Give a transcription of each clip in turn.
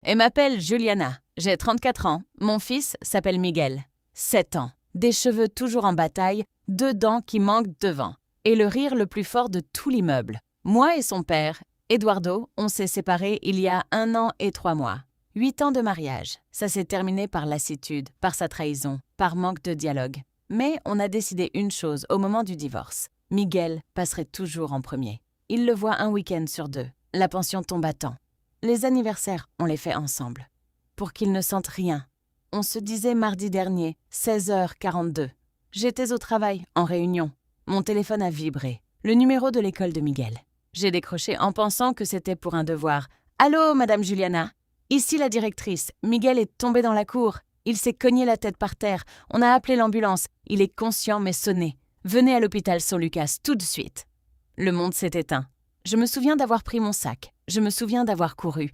et m'appelle Juliana. J'ai 34 ans. Mon fils s'appelle Miguel. 7 ans. Des cheveux toujours en bataille, 2 dents qui manquent devant. Et le rire le plus fort de tout l'immeuble. Moi et son père, Eduardo, on s'est séparés il y a 1 an et 3 mois. 8 ans de mariage. Ça s'est terminé par lassitude, par sa trahison, par manque de dialogue. Mais on a décidé une chose au moment du divorce. Miguel passerait toujours en premier. Il le voit un week-end sur 2. La pension tombe à temps. Les anniversaires, on les fait ensemble. Pour qu'il ne sente rien. On se disait mardi dernier, 16h42. J'étais au travail, en réunion. Mon téléphone a vibré. Le numéro de l'école de Miguel. J'ai décroché en pensant que c'était pour un devoir. « Allô, Madame Juliana ? Ici la directrice. Miguel est tombé dans la cour. Il s'est cogné la tête par terre. On a appelé l'ambulance. Il est conscient mais sonné. Venez à l'hôpital Saint-Lucas tout de suite. » Le monde s'est éteint. Je me souviens d'avoir pris mon sac. Je me souviens d'avoir couru.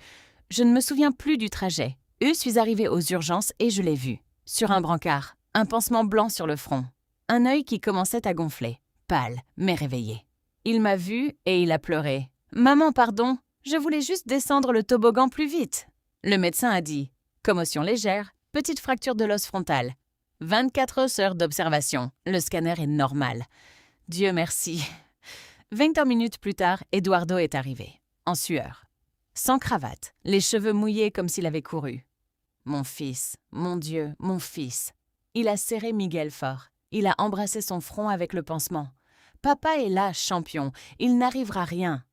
Je ne me souviens plus du trajet. Je suis arrivée aux urgences et je l'ai vu. Sur un brancard, un pansement blanc sur le front. Un œil qui commençait à gonfler. Pâle, mais réveillé. Il m'a vue et il a pleuré. « Maman, pardon, je voulais juste descendre le toboggan plus vite. » Le médecin a dit « Commotion légère, petite fracture de l'os frontal. 24 heures d'observation. Le scanner est normal. Dieu merci. » 20 minutes plus tard, Eduardo est arrivé, en sueur. Sans cravate, les cheveux mouillés comme s'il avait couru. Mon fils, mon Dieu, mon fils. Il a serré Miguel fort. Il a embrassé son front avec le pansement. Papa est là, champion. Il n'arrivera rien.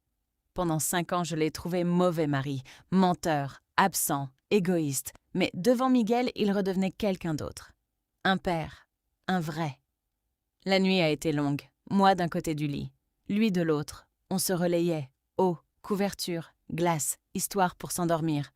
Pendant 5 ans, je l'ai trouvé mauvais mari, menteur, absent, égoïste. Mais devant Miguel, il redevenait quelqu'un d'autre. Un père, un vrai. La nuit a été longue, moi d'un côté du lit, lui de l'autre. On se relayait, eau, couverture, glace, histoire pour s'endormir.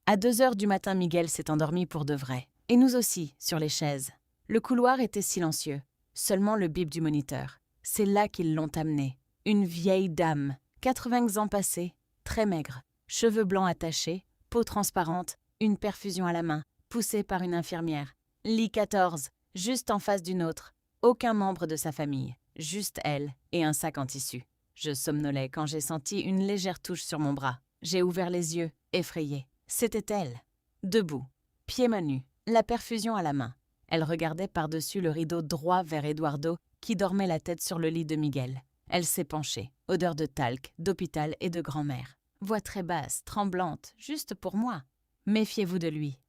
À 2h du matin, Miguel s'est endormi pour de vrai. Et nous aussi, sur les chaises. Le couloir était silencieux, seulement le bip du moniteur. C'est là qu'ils l'ont amené. Une vieille dame, 80 ans passés, très maigre, cheveux blancs attachés, peau transparente, une perfusion à la main, poussée par une infirmière. Lit 14, juste en face d'une autre. Aucun membre de sa famille, juste elle et un sac en tissu. Je somnolais quand j'ai senti une légère touche sur mon bras. J'ai ouvert les yeux, effrayée. C'était elle, debout, pieds mains nus, la perfusion à la main. Elle regardait par-dessus le rideau droit vers Eduardo, qui dormait la tête sur le lit de Miguel. Elle s'est penchée, odeur de talc, d'hôpital et de grand-mère. Voix très basse, tremblante, juste pour moi. Méfiez-vous de lui.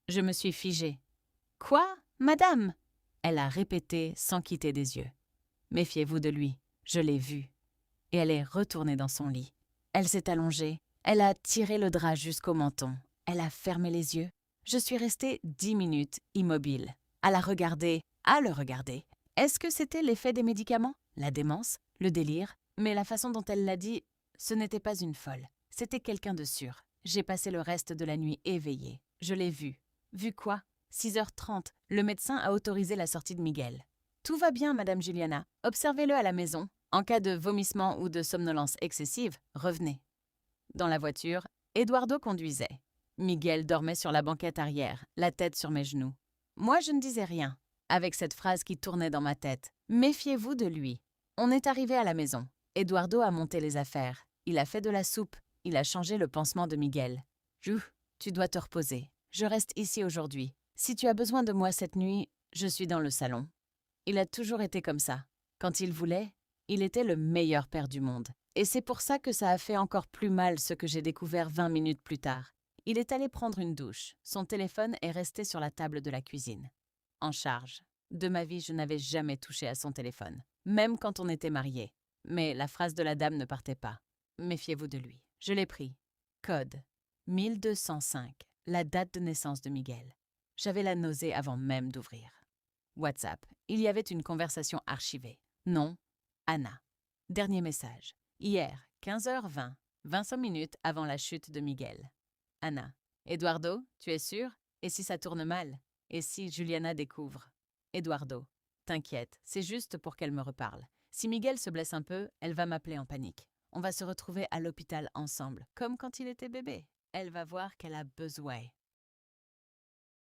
Je me suis figée. Quoi, madame ? Elle a répété sans quitter des yeux. Méfiez-vous de lui, je l'ai vu. Et elle est retournée dans son lit. Elle s'est allongée, elle a tiré le drap jusqu'au menton. Elle a fermé les yeux. Je suis restée 10 minutes, immobile, à la regarder, à le regarder. Est-ce que c'était l'effet des médicaments, la démence, le délire ? Mais la façon dont elle l'a dit, ce n'était pas une folle. C'était quelqu'un de sûr. J'ai passé le reste de la nuit éveillée. Je l'ai vu. Vu quoi ? 6h30, le médecin a autorisé la sortie de Miguel. Tout va bien, Madame Juliana. Observez-le à la maison. En cas de vomissement ou de somnolence excessive, revenez. Dans la voiture, Eduardo conduisait. Miguel dormait sur la banquette arrière, la tête sur mes genoux. Moi, je ne disais rien, avec cette phrase qui tournait dans ma tête. Méfiez-vous de lui. On est arrivé à la maison. Eduardo a monté les affaires. Il a fait de la soupe. Il a changé le pansement de Miguel. Tu dois te reposer. Je reste ici aujourd'hui. Si tu as besoin de moi cette nuit, je suis dans le salon. Il a toujours été comme ça. Quand il voulait, il était le meilleur père du monde. Et c'est pour ça que ça a fait encore plus mal ce que j'ai découvert 20 minutes plus tard. Il est allé prendre une douche. Son téléphone est resté sur la table de la cuisine. En charge. De ma vie, je n'avais jamais touché à son téléphone. Même quand on était mariés. Mais la phrase de la dame ne partait pas. Méfiez-vous de lui. Je l'ai pris. Code 1205. La date de naissance de Miguel. J'avais la nausée avant même d'ouvrir. WhatsApp. Il y avait une conversation archivée. Nom, Anna. Dernier message. Hier, 15h20, 25 minutes avant la chute de Miguel. Anna. Eduardo, tu es sûr ? Et si ça tourne mal ? Et si Juliana découvre ? Eduardo. T'inquiète, c'est juste pour qu'elle me reparle. Si Miguel se blesse un peu, elle va m'appeler en panique. On va se retrouver à l'hôpital ensemble, comme quand il était bébé. Elle va voir qu'elle a besoin.